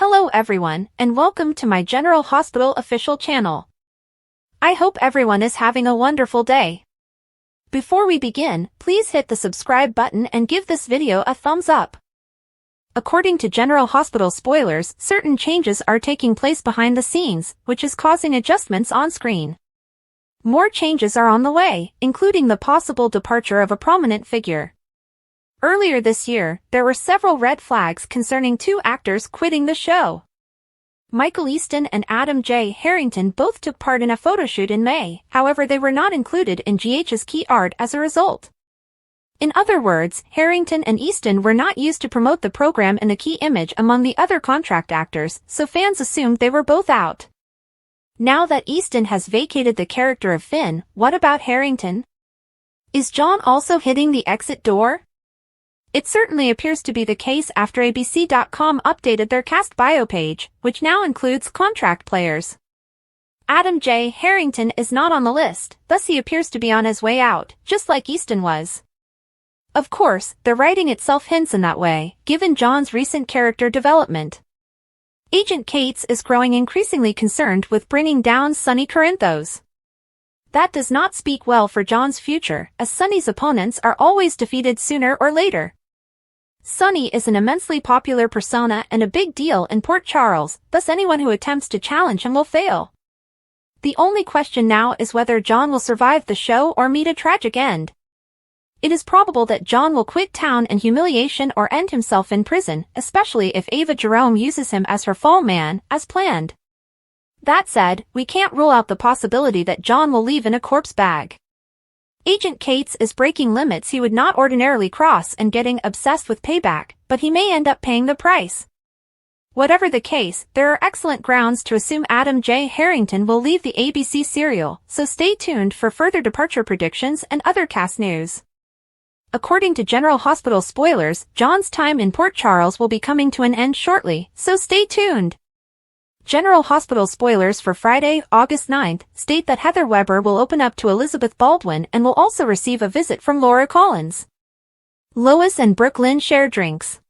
Hello everyone, and welcome to my General Hospital official channel. I hope everyone is having a wonderful day. Before we begin, please hit the subscribe button and give this video a thumbs up. According to General Hospital spoilers, certain changes are taking place behind the scenes, which is causing adjustments on screen. More changes are on the way, including the possible departure of a prominent figure. Earlier this year, there were several red flags concerning two actors quitting the show. Michael Easton and Adam J. Harrington both took part in a photoshoot in May, however they were not included in GH's key art as a result. In other words, Harrington and Easton were not used to promote the program in the key image among the other contract actors, so fans assumed they were both out. Now that Easton has vacated the character of Finn, what about Harrington? Is John also hitting the exit door? It certainly appears to be the case after ABC.com updated their cast bio page, which now includes contract players. Adam J. Harrington is not on the list, thus he appears to be on his way out, just like Easton was. Of course, the writing itself hints in that way, given John's recent character development. Agent Cates is growing increasingly concerned with bringing down Sonny Corinthos. That does not speak well for John's future, as Sonny's opponents are always defeated sooner or later. Sonny is an immensely popular persona and a big deal in Port Charles, thus anyone who attempts to challenge him will fail. The only question now is whether John will survive the show or meet a tragic end. It is probable that John will quit town in humiliation or end himself in prison, especially if Ava Jerome uses him as her fall man, as planned. That said, we can't rule out the possibility that John will leave in a corpse bag. Agent Cates is breaking limits he would not ordinarily cross and getting obsessed with payback, but he may end up paying the price. Whatever the case, there are excellent grounds to assume Adam J. Harrington will leave the ABC serial, so stay tuned for further departure predictions and other cast news. According to General Hospital spoilers, John's time in Port Charles will be coming to an end shortly, so stay tuned. General Hospital spoilers for Friday, August 9th, state that Heather Weber will open up to Elizabeth Baldwin and will also receive a visit from Laura Collins. Lois and Brooke Lynn share drinks.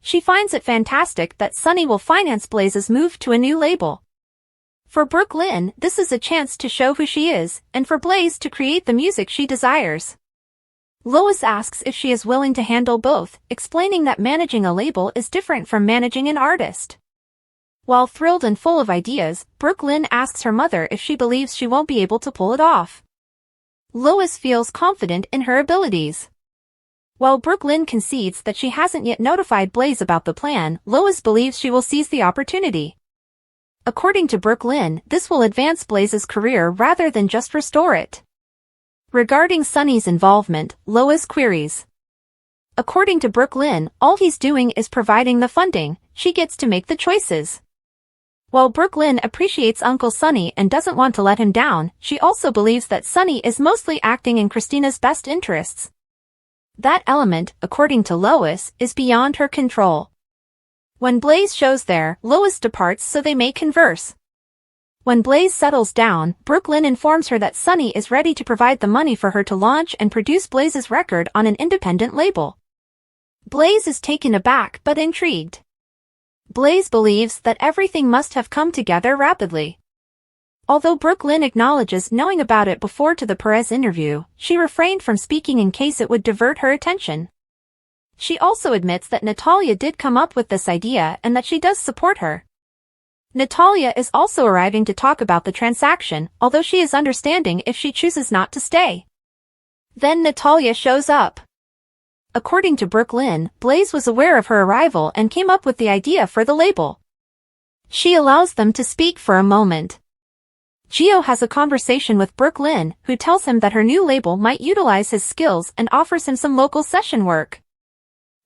She finds it fantastic that Sonny will finance Blaze's move to a new label. For Brooke Lynn, this is a chance to show who she is, and for Blaze to create the music she desires. Lois asks if she is willing to handle both, explaining that managing a label is different from managing an artist. While thrilled and full of ideas, Brooke Lynn asks her mother if she believes she won't be able to pull it off. Lois feels confident in her abilities. While Brooke Lynn concedes that she hasn't yet notified Blaze about the plan, Lois believes she will seize the opportunity. According to Brooke Lynn, this will advance Blaze's career rather than just restore it. Regarding Sonny's involvement, Lois queries. According to Brooke Lynn, all he's doing is providing the funding, she gets to make the choices. While Brooke Lynn appreciates Uncle Sonny and doesn't want to let him down, she also believes that Sonny is mostly acting in Christina's best interests. That element, according to Lois, is beyond her control. When Blaze shows there, Lois departs so they may converse. When Blaze settles down, Brooke Lynn informs her that Sonny is ready to provide the money for her to launch and produce Blaze's record on an independent label. Blaze is taken aback but intrigued. Blaze believes that everything must have come together rapidly. Although Brooke Lynn acknowledges knowing about it before to the Perez interview, she refrained from speaking in case it would divert her attention. She also admits that Natalia did come up with this idea and that she does support her. Natalia is also arriving to talk about the transaction, although she is understanding if she chooses not to stay. Then Natalia shows up. According to Brooke Lynn, Blaze was aware of her arrival and came up with the idea for the label. She allows them to speak for a moment. Gio has a conversation with Brooke Lynn, who tells him that her new label might utilize his skills and offers him some local session work.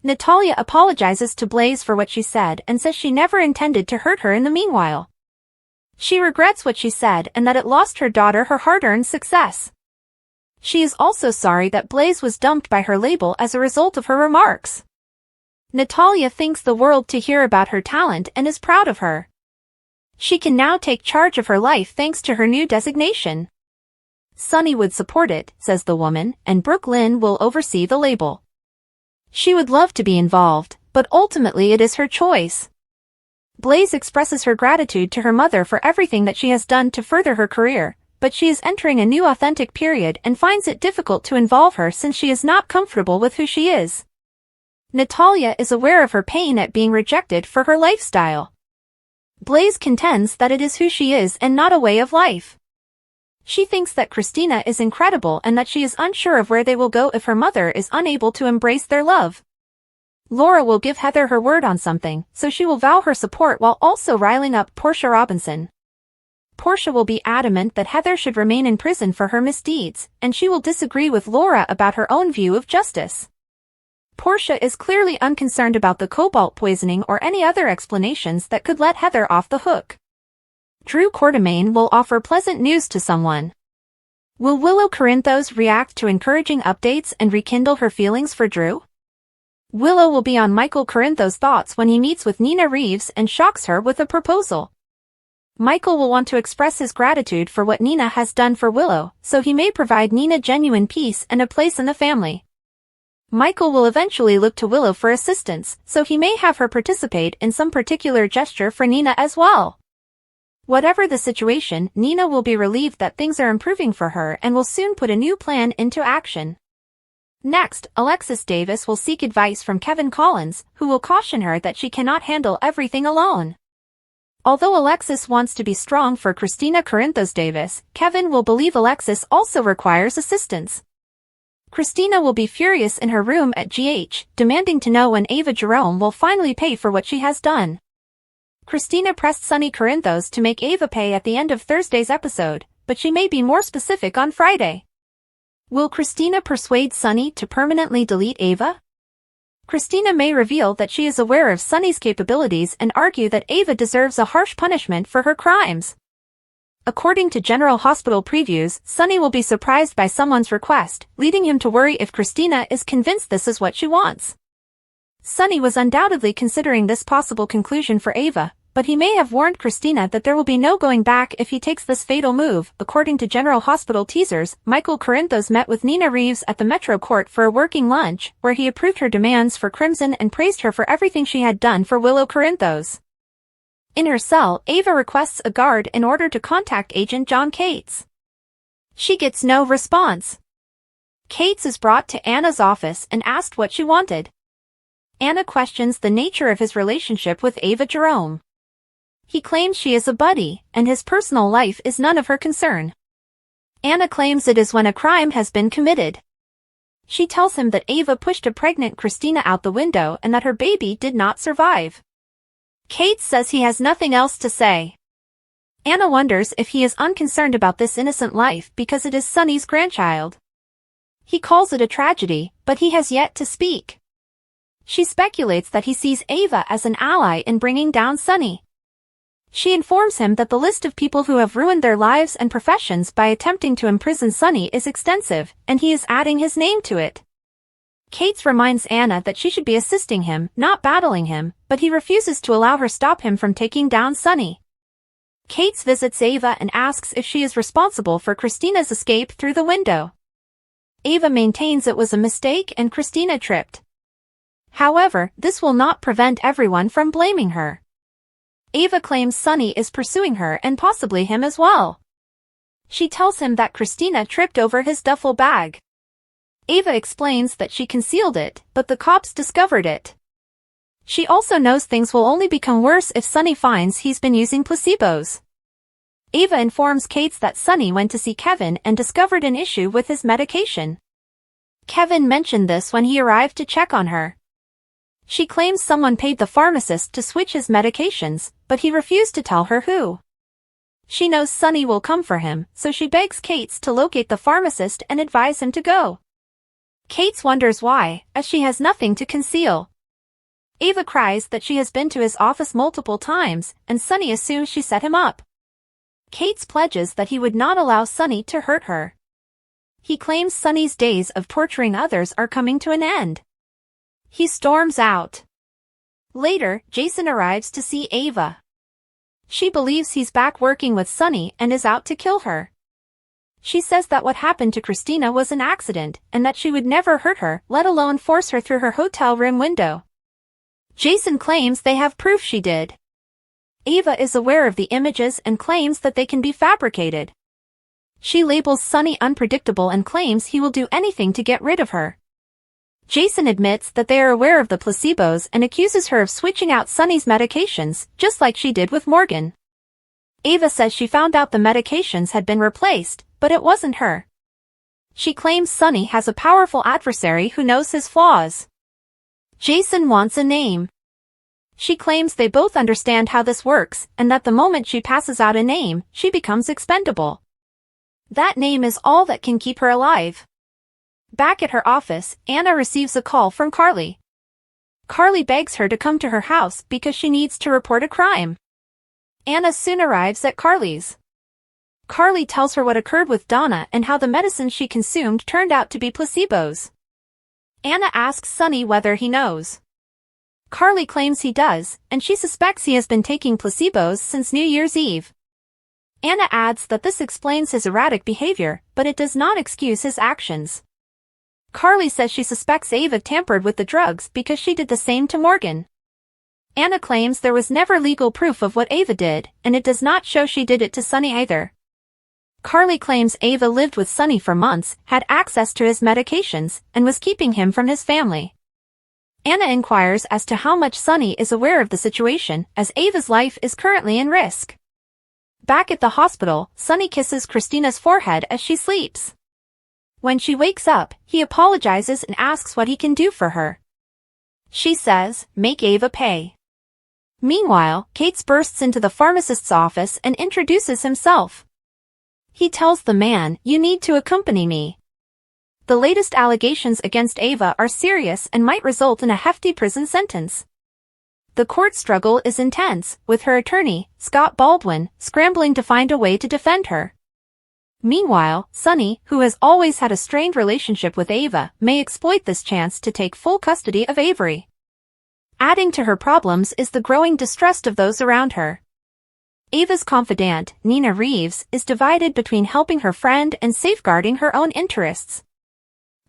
Natalia apologizes to Blaze for what she said and says she never intended to hurt her in the meanwhile. She regrets what she said and that it lost her daughter her hard-earned success. She is also sorry that Blaze was dumped by her label as a result of her remarks. Natalia thinks the world to hear about her talent and is proud of her. She can now take charge of her life thanks to her new designation. Sonny would support it, says the woman, and Brooke Lynn will oversee the label. She would love to be involved, but ultimately it is her choice. Blaze expresses her gratitude to her mother for everything that she has done to further her career, but she is entering a new authentic period and finds it difficult to involve her since she is not comfortable with who she is. Natalia is aware of her pain at being rejected for her lifestyle. Blaze contends that it is who she is and not a way of life. She thinks that Christina is incredible and that she is unsure of where they will go if her mother is unable to embrace their love. Laura will give Heather her word on something, so she will vow her support while also riling up Portia Robinson. Portia will be adamant that Heather should remain in prison for her misdeeds, and she will disagree with Laura about her own view of justice. Portia is clearly unconcerned about the cobalt poisoning or any other explanations that could let Heather off the hook. Drew Quartermaine will offer pleasant news to someone. Will Willow Corinthos react to encouraging updates and rekindle her feelings for Drew? Willow will be on Michael Corinthos' thoughts when he meets with Nina Reeves and shocks her with a proposal. Michael will want to express his gratitude for what Nina has done for Willow, so he may provide Nina genuine peace and a place in the family. Michael will eventually look to Willow for assistance, so he may have her participate in some particular gesture for Nina as well. Whatever the situation, Nina will be relieved that things are improving for her and will soon put a new plan into action. Next, Alexis Davis will seek advice from Kevin Collins, who will caution her that she cannot handle everything alone. Although Alexis wants to be strong for Christina Corinthos Davis, Kevin will believe Alexis also requires assistance. Christina will be furious in her room at GH, demanding to know when Ava Jerome will finally pay for what she has done. Christina pressed Sonny Corinthos to make Ava pay at the end of Thursday's episode, but she may be more specific on Friday. Will Christina persuade Sonny to permanently delete Ava? Christina may reveal that she is aware of Sonny's capabilities and argue that Ava deserves a harsh punishment for her crimes. According to General Hospital previews, Sonny will be surprised by someone's request, leading him to worry if Christina is convinced this is what she wants. Sonny was undoubtedly considering this possible conclusion for Ava, but he may have warned Christina that there will be no going back if he takes this fatal move. According to General Hospital teasers, Michael Corinthos met with Nina Reeves at the Metro Court for a working lunch, where he approved her demands for Crimson and praised her for everything she had done for Willow Corinthos. In her cell, Ava requests a guard in order to contact Agent John Cates. She gets no response. Cates is brought to Anna's office and asked what she wanted. Anna questions the nature of his relationship with Ava Jerome. He claims she is a buddy, and his personal life is none of her concern. Anna claims it is when a crime has been committed. She tells him that Ava pushed a pregnant Christina out the window and that her baby did not survive. Cates says he has nothing else to say. Anna wonders if he is unconcerned about this innocent life because it is Sonny's grandchild. He calls it a tragedy, but he has yet to speak. She speculates that he sees Ava as an ally in bringing down Sonny. She informs him that the list of people who have ruined their lives and professions by attempting to imprison Sonny is extensive, and he is adding his name to it. Cates reminds Anna that she should be assisting him, not battling him, but he refuses to allow her stop him from taking down Sonny. Cates visits Ava and asks if she is responsible for Christina's escape through the window. Ava maintains it was a mistake and Christina tripped. However, this will not prevent everyone from blaming her. Ava claims Sonny is pursuing her and possibly him as well. She tells him that Christina tripped over his duffel bag. Ava explains that she concealed it, but the cops discovered it. She also knows things will only become worse if Sonny finds he's been using placebos. Ava informs Cates that Sonny went to see Kevin and discovered an issue with his medication. Kevin mentioned this when he arrived to check on her. She claims someone paid the pharmacist to switch his medications, but he refused to tell her who. She knows Sonny will come for him, so she begs Cates to locate the pharmacist and advise him to go. Cates wonders why, as she has nothing to conceal. Ava cries that she has been to his office multiple times, and Sonny assumes she set him up. Cates pledges that he would not allow Sonny to hurt her. He claims Sonny's days of torturing others are coming to an end. He storms out. Later, Jason arrives to see Ava. She believes he's back working with Sonny and is out to kill her. She says that what happened to Christina was an accident, and that she would never hurt her, let alone force her through her hotel room window. Jason claims they have proof she did. Ava is aware of the images and claims that they can be fabricated. She labels Sonny unpredictable and claims he will do anything to get rid of her. Jason admits that they are aware of the placebos and accuses her of switching out Sonny's medications, just like she did with Morgan. Ava says she found out the medications had been replaced, but it wasn't her. She claims Sonny has a powerful adversary who knows his flaws. Jason wants a name. She claims they both understand how this works, and that the moment she passes out a name, she becomes expendable. That name is all that can keep her alive. Back at her office, Anna receives a call from Carly. Carly begs her to come to her house because she needs to report a crime. Anna soon arrives at Carly's. Carly tells her what occurred with Donna and how the medicine she consumed turned out to be placebos. Anna asks Sonny whether he knows. Carly claims he does, and she suspects he has been taking placebos since New Year's Eve. Anna adds that this explains his erratic behavior, but it does not excuse his actions. Carly says she suspects Ava tampered with the drugs because she did the same to Morgan. Anna claims there was never legal proof of what Ava did, and it does not show she did it to Sonny either. Carly claims Ava lived with Sonny for months, had access to his medications, and was keeping him from his family. Anna inquires as to how much Sonny is aware of the situation, as Ava's life is currently in risk. Back at the hospital, Sonny kisses Christina's forehead as she sleeps. When she wakes up, he apologizes and asks what he can do for her. She says, "Make Ava pay." Meanwhile, Cates bursts into the pharmacist's office and introduces himself. He tells the man, "You need to accompany me." The latest allegations against Ava are serious and might result in a hefty prison sentence. The court struggle is intense, with her attorney, Scott Baldwin, scrambling to find a way to defend her. Meanwhile, Sonny, who has always had a strained relationship with Ava, may exploit this chance to take full custody of Avery. Adding to her problems is the growing distrust of those around her. Ava's confidant, Nina Reeves, is divided between helping her friend and safeguarding her own interests.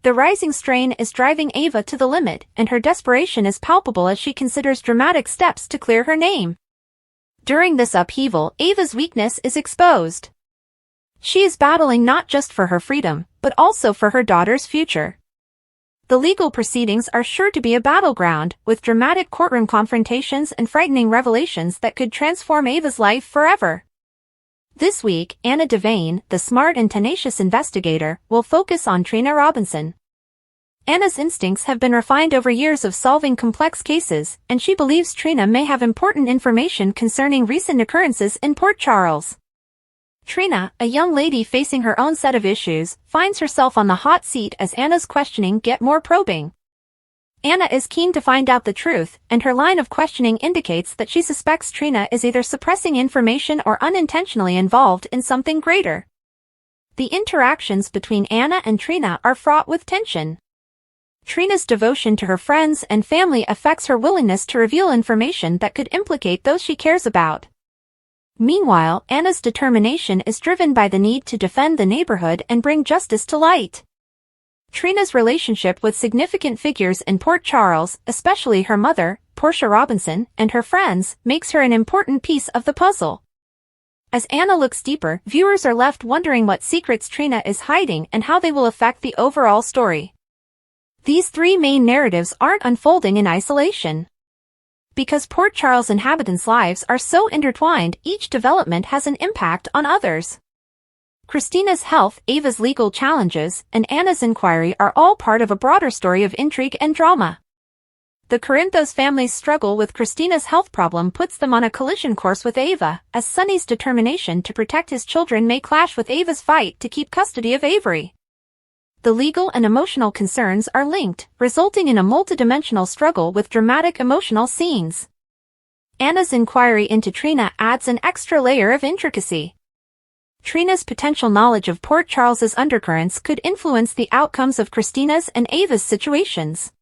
The rising strain is driving Ava to the limit, and her desperation is palpable as she considers dramatic steps to clear her name. During this upheaval, Ava's weakness is exposed. She is battling not just for her freedom, but also for her daughter's future. The legal proceedings are sure to be a battleground, with dramatic courtroom confrontations and frightening revelations that could transform Ava's life forever. This week, Anna Devane, the smart and tenacious investigator, will focus on Trina Robinson. Anna's instincts have been refined over years of solving complex cases, and she believes Trina may have important information concerning recent occurrences in Port Charles. Trina, a young lady facing her own set of issues, finds herself on the hot seat as Anna's questioning gets more probing. Anna is keen to find out the truth, and her line of questioning indicates that she suspects Trina is either suppressing information or unintentionally involved in something greater. The interactions between Anna and Trina are fraught with tension. Trina's devotion to her friends and family affects her willingness to reveal information that could implicate those she cares about. Meanwhile, Anna's determination is driven by the need to defend the neighborhood and bring justice to light. Trina's relationship with significant figures in Port Charles, especially her mother, Portia Robinson, and her friends, makes her an important piece of the puzzle. As Anna looks deeper, viewers are left wondering what secrets Trina is hiding and how they will affect the overall story. These three main narratives aren't unfolding in isolation. Because Port Charles inhabitants' lives are so intertwined, each development has an impact on others. Christina's health, Ava's legal challenges, and Anna's inquiry are all part of a broader story of intrigue and drama. The Corinthos family's struggle with Christina's health problem puts them on a collision course with Ava, as Sonny's determination to protect his children may clash with Ava's fight to keep custody of Avery. The legal and emotional concerns are linked, resulting in a multidimensional struggle with dramatic emotional scenes. Anna's inquiry into Trina adds an extra layer of intricacy. Trina's potential knowledge of Port Charles's undercurrents could influence the outcomes of Christina's and Ava's situations.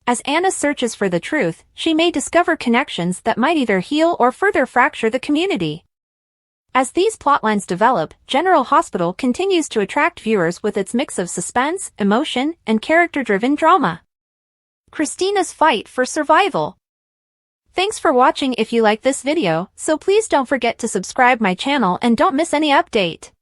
As Anna searches for the truth, she may discover connections that might either heal or further fracture the community. As these plotlines develop, General Hospital continues to attract viewers with its mix of suspense, emotion, and character-driven drama. Christina's fight for survival. Thanks for watching. If you like this video, so please don't forget to subscribe my channel and don't miss any update.